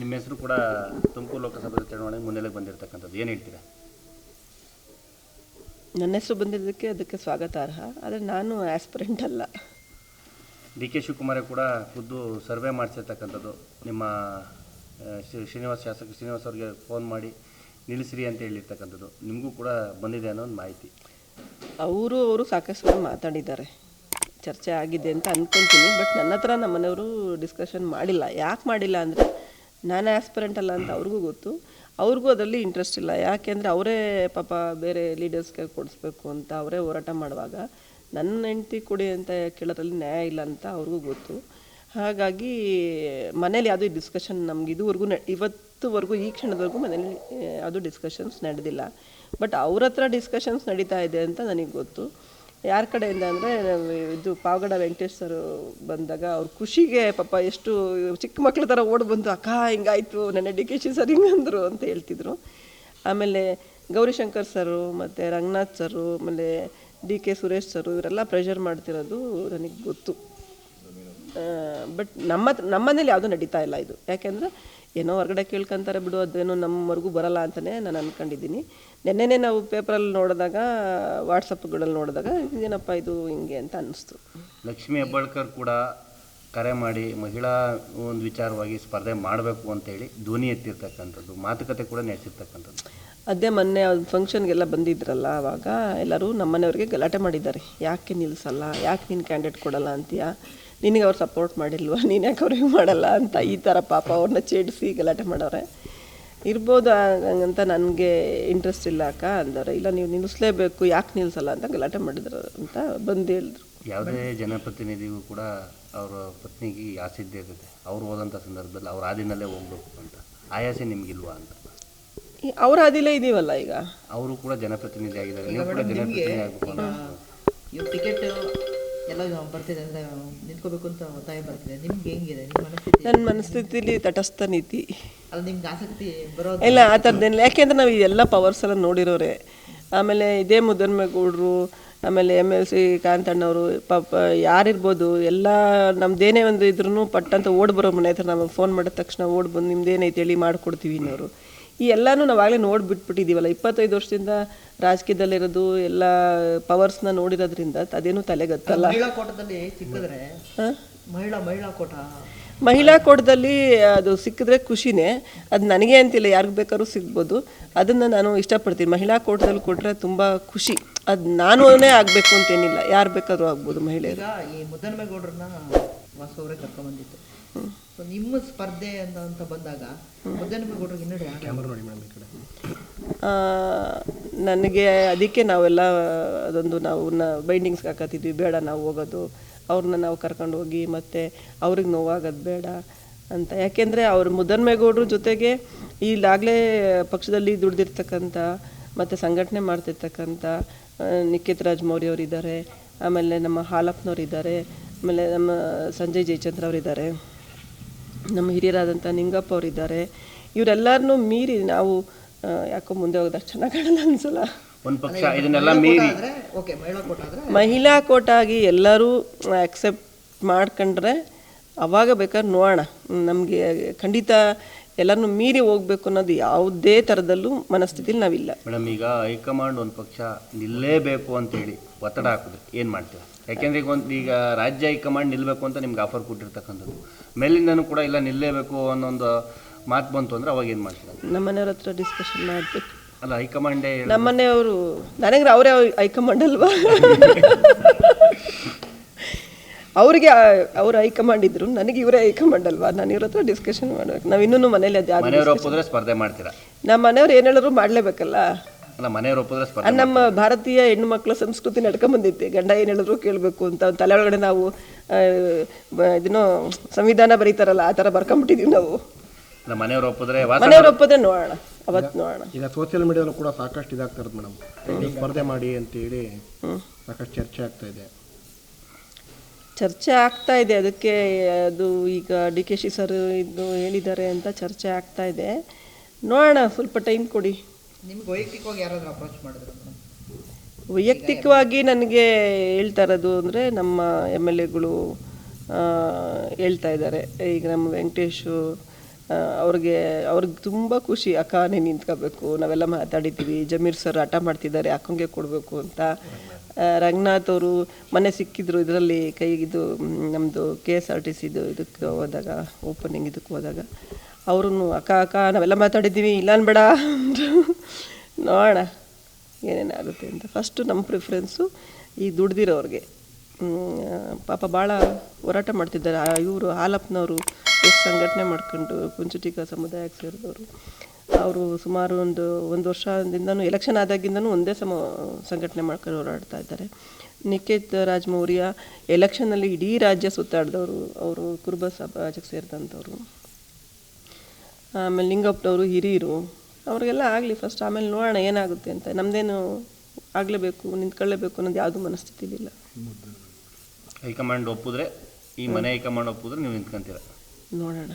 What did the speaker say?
ನಿಮ್ಮ ಹೆಸರು ಕೂಡ ತುಮಕೂರು ಲೋಕಸಭಾ ಚುನಾವಣೆಗೆ ಮುನ್ನೆಲೆಗೆ ಬಂದಿರತಕ್ಕಂಥದ್ದು, ಏನು ಹೇಳ್ತೀರಾ? ನನ್ನ ಹೆಸರು ಬಂದಿದ್ದಕ್ಕೆ ಅದಕ್ಕೆ ಸ್ವಾಗತಾರ್ಹ. ಆದರೆ ನಾನು ಆಸ್ಪಿರೆಂಟ್ ಅಲ್ಲ. ಡಿ ಕೆ ಶಿವಕುಮಾರ್ ಕೂಡ ಖುದ್ದು ಸರ್ವೆ ಮಾಡಿಸಿರ್ತಕ್ಕಂಥದ್ದು, ನಿಮ್ಮ ಶಾಸಕ ಶ್ರೀನಿವಾಸ್ ಅವ್ರಿಗೆ ಫೋನ್ ಮಾಡಿ ನಿಲ್ಲಿಸ್ರಿ ಅಂತ ಹೇಳಿರ್ತಕ್ಕಂಥದ್ದು ನಿಮಗೂ ಕೂಡ ಬಂದಿದೆ ಅನ್ನೋ ಒಂದು ಮಾಹಿತಿ. ಅವರು ಸಾಕಷ್ಟು ಮಾತಾಡಿದ್ದಾರೆ, ಚರ್ಚೆ ಆಗಿದೆ ಅಂತ ಅಂದ್ಕೊತೀನಿ. ಬಟ್ ನನ್ನ ಹತ್ರ ನಮ್ಮ ಮನೆಯವರು ಡಿಸ್ಕಷನ್ ಮಾಡಿಲ್ಲ. ಯಾಕೆ ಮಾಡಿಲ್ಲ ಅಂದರೆ ನಾನು ಆಸ್ಪಿರೆಂಟ್ ಅಲ್ಲ ಅಂತ ಅವ್ರಿಗೂ ಗೊತ್ತು, ಅವ್ರಿಗೂ ಅದರಲ್ಲಿ ಇಂಟ್ರೆಸ್ಟ್ ಇಲ್ಲ. ಯಾಕೆಂದರೆ ಅವರೇ ಪಾಪ ಬೇರೆ ಲೀಡರ್ಸ್ಗೆ ಕೊಡಿಸ್ಬೇಕು ಅಂತ ಅವರೇ ಹೋರಾಟ ಮಾಡುವಾಗ ನನ್ನ ಹೆಂಡ್ತಿ ಕೊಡಿ ಅಂತ ಕೇಳೋದ್ರಲ್ಲಿ ನ್ಯಾಯ ಇಲ್ಲ ಅಂತ ಅವ್ರಿಗೂ ಗೊತ್ತು. ಹಾಗಾಗಿ ಮನೇಲಿ ಯಾವುದೂ ಡಿಸ್ಕಷನ್ ನಮ್ಗೆ ಇದುವರೆಗೂ ಇವತ್ತುವರೆಗೂ ಈ ಕ್ಷಣದವರೆಗೂ ಮನೇಲಿ ಯಾವುದೂ ಡಿಸ್ಕಷನ್ಸ್ ನಡೆದಿಲ್ಲ. ಬಟ್ ಅವ್ರ ಹತ್ರ ಡಿಸ್ಕಷನ್ಸ್ ನಡೀತಾ ಇದೆ ಅಂತ ನನಗೆ ಗೊತ್ತು. ಯಾರ ಕಡೆಯಿಂದ ಅಂದರೆ ಇದು ಪಾವಗಡ ವೆಂಕಟೇಶ್ ಸರ್ ಬಂದಾಗ ಅವ್ರ ಖುಷಿಗೆ ಪಾಪ ಎಷ್ಟು ಚಿಕ್ಕ ಮಕ್ಳ ಥರ ಓಡಿ ಬಂದು ಅಕ್ಕ ಹಿಂಗಾಯಿತು ನೆನ್ನೆ ಡಿ ಕೆ ಶಿ ಸರ್ ಹಿಂಗಂದರು ಅಂತ ಹೇಳ್ತಿದ್ರು. ಆಮೇಲೆ ಗೌರಿಶಂಕರ್ ಸರು ಮತ್ತು ರಂಗನಾಥ್ ಸರು ಆಮೇಲೆ ಡಿ ಕೆ ಸುರೇಶ್ ಸರು ಇವರೆಲ್ಲ ಪ್ರೆಷರ್ ಮಾಡ್ತಿರೋದು ನನಗೆ ಗೊತ್ತು. ಬಟ್ ನಮ್ಮ ಮನೇಲಿ ಯಾವುದೂ ನಡೀತಾ ಇಲ್ಲ ಇದು. ಯಾಕೆಂದರೆ ಏನೋ ಹೊರಗಡೆ ಕೇಳ್ಕೊಂತಾರೆ ಬಿಡು, ಅದೇನೋ ನಮ್ಮವರೆಗೂ ಬರಲ್ಲ ಅಂತಲೇ ನಾನು ಅಂದ್ಕೊಂಡಿದ್ದೀನಿ. ನೆನ್ನೆನೇ ನಾವು ಪೇಪರಲ್ಲಿ ನೋಡಿದಾಗ, ವಾಟ್ಸಪ್ಗಳಲ್ಲಿ ನೋಡಿದಾಗ ಏನಪ್ಪ ಇದು ಹಿಂಗೆ ಅಂತ ಅನ್ನಿಸ್ತು. ಲಕ್ಷ್ಮೀ ಹೆಬ್ಬಾಳ್ಕರ್ ಕೂಡ ಕರೆ ಮಾಡಿ ಮಹಿಳಾ ಒಂದು ವಿಚಾರವಾಗಿ ಸ್ಪರ್ಧೆ ಮಾಡಬೇಕು ಅಂತೇಳಿ ಧ್ವನಿ ಎತ್ತಿರ್ತಕ್ಕಂಥದ್ದು, ಮಾತುಕತೆ ಕೂಡ ನಡೆಸಿರ್ತಕ್ಕಂಥದ್ದು. ಅದೇ ಮೊನ್ನೆ ಅದು ಫಂಕ್ಷನ್ಗೆಲ್ಲ ಬಂದಿದ್ರಲ್ಲ, ಆವಾಗ ಎಲ್ಲರೂ ನಮ್ಮನೆಯವ್ರಿಗೆ ಗಲಾಟೆ ಮಾಡಿದ್ದಾರೆ. ಯಾಕೆ ನಿಲ್ಲಿಸಲ್ಲ, ಯಾಕೆ ನೀನು ಕ್ಯಾಂಡಿಡೇಟ್ ಕೊಡಲ್ಲ ಅಂತೀಯ, ನಿನಗೆ ಅವ್ರು ಸಪೋರ್ಟ್ ಮಾಡಿಲ್ವ, ನೀನು ಯಾಕೆ ಅವ್ರಿಗೆ ಮಾಡಲ್ಲ ಅಂತ ಈ ಥರ ಪಾಪ ಅವ್ರನ್ನ ಛೇಡಿಸಿ ಗಲಾಟೆ ಮಾಡೋರೆ. ಇರ್ಬೋದು ಹಂಗಂತ ನನಗೆ ಇಂಟ್ರೆಸ್ಟ್ ಇಲ್ಲ ಅಕ್ಕ ಅಂದವ್ರೆ. ಇಲ್ಲ ನೀವು ನಿಲ್ಲಿಸಲೇಬೇಕು, ಯಾಕೆ ನಿಲ್ಲಿಸಲ್ಲ ಅಂತ ಗಲಾಟೆ ಮಾಡಿದ್ರು ಅಂತ ಬಂದು ಹೇಳಿದ್ರು. ಯಾವುದೇ ಜನಪ್ರತಿನಿಧಿಗೂ ಕೂಡ ಅವರ ಪತ್ನಿಗೆ ಆಸೆ ಇರುತ್ತೆ, ಅವ್ರು ಹೋದಂಥ ಸಂದರ್ಭದಲ್ಲಿ ಅವ್ರ ಹಾದಿನಲ್ಲೇ ಹೋಗ್ಬೇಕು ಅಂತ. ಆಯಾಸೆ ನಿಮಗಿಲ್ವಾ ಅಂತ? ಅವ್ರ ಹಾದಿಲೇ ಇದೀವಲ್ಲ ಈಗ. ಅವರು ಕೂಡ ಜನಪ್ರತಿನಿಧಿ ಆಗಿದ್ದಾರೆ, ನೀವು ಕೂಡ ಜನಪ್ರತಿನಿಧಿ ಆಗಬೇಕು. ಟಿಕೆಟ್ ಎಲ್ಲ ಬರ್ತಿದೆ ಅಂದರೆ ನಿಂತ್ಕೋಬೇಕು ಅಂತ ಒತ್ತಾಯ ಬರ್ತಿದೆ. ನಿಮ್ಗೆ ಹೆಂಗಿದೆ ನಿಮ್ಮ ಮನಸ್ಥಿತಿ? ನನ್ನ ಮನಸ್ಥಿತಿಲಿ ತಟಸ್ಥ ನೀತಿ ಅಲ್ಲ, ನಿಮ್ಗೆ ಆಸಕ್ತಿ ಬರೋದು ಇಲ್ಲ ಆ ಥರದ್ದೇನಿಲ್ಲ. ಯಾಕೆಂದರೆ ನಾವು ಇದೆಲ್ಲ ಪವರ್ಸ್ ಎಲ್ಲ ನೋಡಿರೋರೆ. ಆಮೇಲೆ ಇದೇ ಮುದ್ದನ್ಮೇಗೌಡರು, ಆಮೇಲೆ MLC ಕಾಂತಣ್ಣವರು, ಪಾಪ ಯಾರಿರ್ಬೋದು, ಎಲ್ಲ ನಮ್ದೇನೇ ಒಂದು ಇದ್ರೂ ಪಟ್ಟಂತ ಓಡಿ ಬರೋ ಮನೆ ಹತ್ರ ನಮಗೆ ಫೋನ್ ಮಾಡಿದ ತಕ್ಷಣ ಓಡಿ ಬಂದು ನಿಮ್ದೇನೈತೆ ಹೇಳಿ ಮಾಡಿಕೊಡ್ತೀವಿ ಅನ್ನೋರು. ಈ ಎಲ್ಲನೂ ನಾವಾಗಲೇ ನೋಡಿಬಿಟ್ಬಿಟ್ಟಿದ್ದೀವಲ್ಲ. 25 ವರ್ಷದಿಂದ ರಾಜಕೀಯದಲ್ಲಿರೋದು ಎಲ್ಲ ಪವರ್ಸ್ನ ನೋಡಿರೋದ್ರಿಂದ ಅದೇನು ತಲೆಗತ್ತಲ್ಲ. ಮಹಿಳಾ ಕೋಟದಲ್ಲಿ ಸಿಕ್ಕಿದ್ರೆ ಮಹಿಳಾ ಕೋಟದಲ್ಲಿ ಅದು ಸಿಕ್ಕಿದ್ರೆ ಖುಷಿನೇ. ಅದು ನನಗೆ ಅಂತಿಲ್ಲ, ಯಾರಿಗೆ ಬೇಕಾದ್ರೂ ಸಿಗ್ಬೋದು. ಅದನ್ನು ನಾನು ಇಷ್ಟಪಡ್ತೀನಿ. ಮಹಿಳಾ ಕೋಟದಲ್ಲಿ ಕೊಟ್ಟರೆ ತುಂಬ ಖುಷಿ. ಅದು ನಾನೇ ಆಗಬೇಕು ಅಂತೇನಿಲ್ಲ, ಯಾರು ಬೇಕಾದ್ರೂ ಆಗ್ಬೋದು ಮಹಿಳೆಯರು. ಈ ಮುದ್ದನ್ಮೇಗೌಡರನ್ನ ವಾಸವರೇ ಕರ್ಕೊಂಡ್ಬಂದಿತ್ತು. ಸೊ ನಿಮ್ಮ ಸ್ಪರ್ಧೆ ಅಂತ ಬಂದಾಗ ಮುದ್ದನ್ಮೇಗೌಡರಿಗೆ ನನಗೆ ಅದಕ್ಕೆ ನಾವೆಲ್ಲ ಅದೊಂದು ನಾವು ಬೈಂಡಿಂಗ್ಸ್ಗೆ ಹಾಕತ್ತಿದ್ವಿ, ಬೇಡ ನಾವು ಹೋಗೋದು, ಅವ್ರನ್ನ ನಾವು ಕರ್ಕೊಂಡು ಹೋಗಿ ಮತ್ತು ಅವ್ರಿಗೆ ನೋವಾಗೋದು ಬೇಡ ಅಂತ. ಯಾಕೆಂದರೆ ಅವ್ರು ಮುದ್ದನ್ಮೇಗೌಡರ ಜೊತೆಗೆ ಈಗಾಗಲೇ ಪಕ್ಷದಲ್ಲಿ ದುಡ್ದಿರ್ತಕ್ಕಂಥ ಮತ್ತು ಸಂಘಟನೆ ಮಾಡ್ತಿರ್ತಕ್ಕಂಥ ನಿಖಿತ್ ರಾಜ್ ಮೌರ್ಯ ಅವರಿದ್ದಾರೆ, ಆಮೇಲೆ ನಮ್ಮ ಹಾಲಪ್ಪನವರಿದ್ದಾರೆ, ಆಮೇಲೆ ನಮ್ಮ ಸಂಜಯ್ ಜಯಚಂದ್ರ ಅವರಿದ್ದಾರೆ, ನಮ್ಮ ಹಿರಿಯರಾದಂಥ ನಿಂಗಪ್ಪ ಅವರಿದ್ದಾರೆ. ಇವರೆಲ್ಲರನ್ನೂ ಮೀರಿ ನಾವು ಯಾಕೋ ಮುಂದೆ ಹೋಗೋದಷ್ಟು ಚೆನ್ನಾಗಿ ಕಾಣಲ್ಲ ಅನ್ಸಲ್ಲ. ಒಂದು ಪಕ್ಷ ಇದನ್ನೆಲ್ಲ ಮೀರಿ ಮಹಿಳಾ ಕೋಟಾಗಿ ಎಲ್ಲರೂ ಆಕ್ಸೆಪ್ಟ್ ಮಾಡ್ಕೊಂಡ್ರೆ ಅವಾಗ ಬೇಕಾದ್ರೆ ನೋಡೋಣ. ನಮಗೆ ಖಂಡಿತ ಎಲ್ಲರನ್ನೂ ಮೀರಿ ಹೋಗ್ಬೇಕು ಅನ್ನೋದು ಯಾವುದೇ ಥರದಲ್ಲೂ ಮನಸ್ಥಿತಿಲಿ ನಾವಿಲ್ಲ. ಮೇಡಮ್, ಈಗ ಹೈಕಮಾಂಡ್ ಒಂದು ಪಕ್ಷ ನಿಲ್ಲೇಬೇಕು ಅಂತೇಳಿ ಒತ್ತಡ ಹಾಕಿದ್ರೆ ಏನು ಮಾಡ್ತೀರಾ? ಯಾಕೆಂದರೆ ಈಗ ರಾಜ್ಯ ಹೈಕಮಾಂಡ್ ನಿಲ್ಲಬೇಕು ಅಂತ ನಿಮ್ಗೆ ಆಫರ್ ಕೊಟ್ಟಿರ್ತಕ್ಕಂಥದ್ದು, ಮೇಲಿಂದನೂ ಕೂಡ ಇಲ್ಲ ನಿಲ್ಲೇಬೇಕು ಅನ್ನೊಂದು ಮಾತು ಬಂತು ಅಂದರೆ ಅವಾಗ ಏನು ಮಾಡ್ತೀರಾ? ನಮ್ಮನೆಯವ್ರ ಹತ್ರ ಡಿಸ್ಕಷನ್ ಮಾಡಬೇಕು. ಅಲ್ಲ, ಹೈಕಮಾಂಡೇ ನಮ್ಮನೆಯವರು ನನಗೆ ಅವರೇ ಹೈಕಮಾಂಡ್ ಅಲ್ವಾ? ಅವ್ರಿಗೆ ಅವ್ರು ಹೈಕಮಾಂಡ್ ಇದ್ರು, ನನಗೆ ಇವರೇ ಹೈಕಮಾಂಡ್ ಅಲ್ವಾ? ನಾನು ಇವ್ರ ಹತ್ರ ಡಿಸ್ಕಷನ್ ಮಾಡ್ಬೇಕು. ನಾವು ಇನ್ನೂ ಮನೇಲಿ ಮನೆಯವರು ಒಪ್ಪಿದ್ರೆ ಸ್ಪರ್ಧೆ ಮಾಡ್ತೀರಾ? ನಮ್ಮ ಮನೆಯವ್ರು ಏನು ಹೇಳಿದ್ರು ಮಾಡಲೇಬೇಕಲ್ಲ. ಅಲ್ಲ, ಮನೆಯವರು ಒಪ್ಪಿದ್ರೆ ಸ್ಪರ್ಧೆ. ನಮ್ಮ ಭಾರತೀಯ ಹೆಣ್ಣು ಮಕ್ಕಳ ಸಂಸ್ಕೃತಿ ನಡ್ಕೊಂಬಂದೈತೆ, ಗಂಡ ಏನು ಹೇಳಿದ್ರು ಕೇಳಬೇಕು ಅಂತ. ತಲೆ ಒಳಗಡೆ ನಾವು ಇದನ್ನು ಸಂವಿಧಾನ ಬರೀತಾರಲ್ಲ, ಆ ಥರ ಬರ್ಕೊಂಬಿಟ್ಟಿದ್ದೀವಿ ನಾವು. ಮನೆಯವರು ಒಪ್ಪಿದ್ರೆ ನೋಡೋಣ, ಅವತ್ತು ನೋಡೋಣ. ಈಗ ಸೋಷಿಯಲ್ ಮೀಡಿಯಾದಲ್ಲೂ ಕೂಡ ಸಾಕಷ್ಟು ಇದಾಗ್ತಾ ಇರೋದು ಮೇಡಮ್, ಸ್ಪರ್ಧೆ ಮಾಡಿ ಅಂತೇಳಿ ಸಾಕಷ್ಟು ಚರ್ಚೆ ಆಗ್ತಾ ಇದೆ. ಚರ್ಚೆ ಆಗ್ತಾ ಇದೆ, ಅದಕ್ಕೆ ಅದು ಈಗ ಡಿ ಕೆ ಶಿ ಸರ್ ಇದು ಹೇಳಿದ್ದಾರೆ ಅಂತ ಚರ್ಚೆ ಆಗ್ತಾ ಇದೆ. ನೋಡೋಣ, ಸ್ವಲ್ಪ ಟೈಮ್ ಕೊಡಿ. ನಿಮ್ಗೆ ವೈಯಕ್ತಿಕವಾಗಿ ಯಾರಾದರೂ ಅಪ್ರೋಚ್ ಮಾಡಿದ್ರು? ವೈಯಕ್ತಿಕವಾಗಿ ನನಗೆ ಹೇಳ್ತಾ ಇರೋದು ಅಂದರೆ ನಮ್ಮ MLAಗಳು ಹೇಳ್ತಾ ಇದ್ದಾರೆ. ಈಗ ನಮ್ಮ ವೆಂಕಟೇಶು ಅವ್ರಿಗೆ ತುಂಬ ಖುಷಿ, ಅಕ್ಕ ನೀನು ನಿಂತ್ಕೋಬೇಕು, ನಾವೆಲ್ಲ ಮಾತಾಡಿದ್ದೀವಿ, ಜಮೀರ್ ಸರ್ ಹಠ ಮಾಡ್ತಿದ್ದಾರೆ ಅಕ್ಕಂಗೆ ಕೊಡಬೇಕು ಅಂತ. ರಂಗನಾಥ್ ಅವರು ಮೊನ್ನೆ ಸಿಕ್ಕಿದ್ರು ಇದರಲ್ಲಿ ಕೈಗಿದು ನಮ್ಮದು KSRTC ಇದಕ್ಕೆ ಹೋದಾಗ, ಓಪನಿಂಗ್ ಇದಕ್ಕೆ ಹೋದಾಗ ಅವರು ಅಕ್ಕ ನಾವೆಲ್ಲ ಮಾತಾಡಿದ್ದೀವಿ ಇಲ್ಲ ಅನ್ಬೇಡ ನೋಡೋಣ ಏನೇನಾಗುತ್ತೆ ಅಂತ. ಫಸ್ಟು ನಮ್ಮ ಪ್ರಿಫರೆನ್ಸು ಈ ದುಡ್ದಿರೋರಿಗೆ. ಪಾಪ ಭಾಳ ಹೋರಾಟ ಮಾಡ್ತಿದ್ದಾರೆ ಇವರು ಹಾಲಪ್ಪನವರು, ಎಷ್ಟು ಸಂಘಟನೆ ಮಾಡ್ಕೊಂಡು ಕುಂಚಿಟಿಗ ಸಮುದಾಯಕ್ಕೆ ಸೇರಿದವರು. ಅವರು ಸುಮಾರು ಒಂದು ವರ್ಷದಿಂದನೂ ಎಲೆಕ್ಷನ್ ಆದಾಗಿಂದನೂ ಒಂದೇ ಸಂಘಟನೆ ಮಾಡ್ಕೊಂಡು ಹೋರಾಡ್ತಾ ಇದ್ದಾರೆ. ನಿಖಿತ್ ರಾಜ್ ಮೌರ್ಯ ಎಲೆಕ್ಷನಲ್ಲಿ ಇಡೀ ರಾಜ್ಯ ಸುತ್ತಾಡಿದವರು, ಅವರು ಕುರುಬ ಸಮಾಜಕ್ಕೆ ಸೇರಿದಂಥವ್ರು. ಆಮೇಲೆ ಲಿಂಗಪ್ಪನವರು ಹಿರಿಯರು, ಅವ್ರಿಗೆಲ್ಲ ಆಗಲಿ ಫಸ್ಟ್, ಆಮೇಲೆ ನೋಡೋಣ ಏನಾಗುತ್ತೆ ಅಂತ. ನಮ್ಮದೇನು ಆಗಲೇಬೇಕು, ನಿಂತ್ಕೊಳ್ಳೇಬೇಕು ಅನ್ನೋದು ಯಾವುದೂ ಮನಸ್ಥಿತಿ ಇಲ್ಲ. ಹೈಕಮಾಂಡ್ ಒಪ್ಪಿದ್ರೆ, ಈ ಮನೆ ಹೈಕಮಾಂಡ್ ಒಪ್ಪಿದ್ರೆ ನೀವು ನಿಂತ್ಕೊಂತೀರ? ನೋಡೋಣ.